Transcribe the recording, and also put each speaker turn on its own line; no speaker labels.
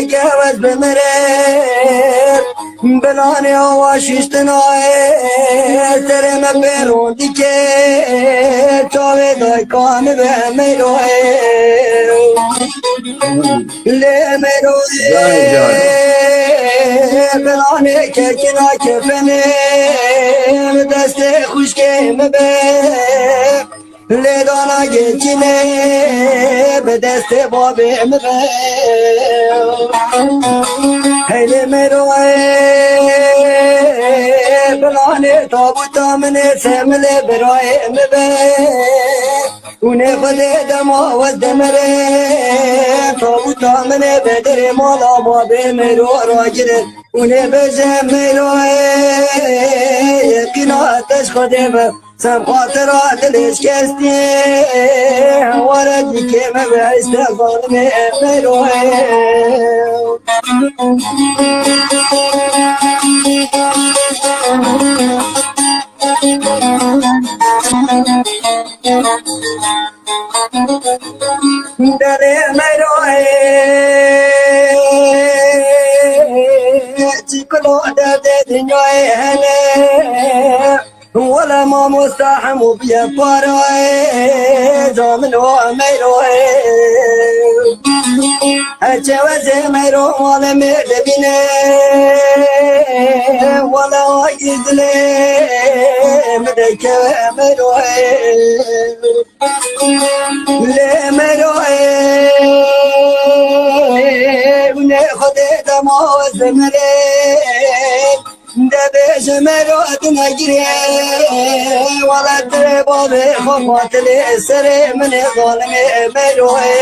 جوز بمرر بلاني واششتناي ترى ما بيرون ديكي توي داي كان بمروي ليه مروي بلاني كنا كفني دستي خوشكي مبه لدانا جيتيني بدست بابي مبه هيلي مروي بلاني طابوتا من سملي براي مبه ونفذ دما والدمري طابوتا من بدري مالا بابي مرو راجل ونبزه مروي يقنا تشخدم سم خاطرات الاشكستي ولدي كيما باستغفر من مروي دلي مروي تكلو ددي نوي هلا ولا ما مستحم بيا باراي زمن وميروي أجوز ميرو ولا مدبينه ولا يدلي مدك ميروي لي ميروي وناخذ دموز مريض دبش مرات نجري ولا تربابي خطوات السري من ظلمي مروي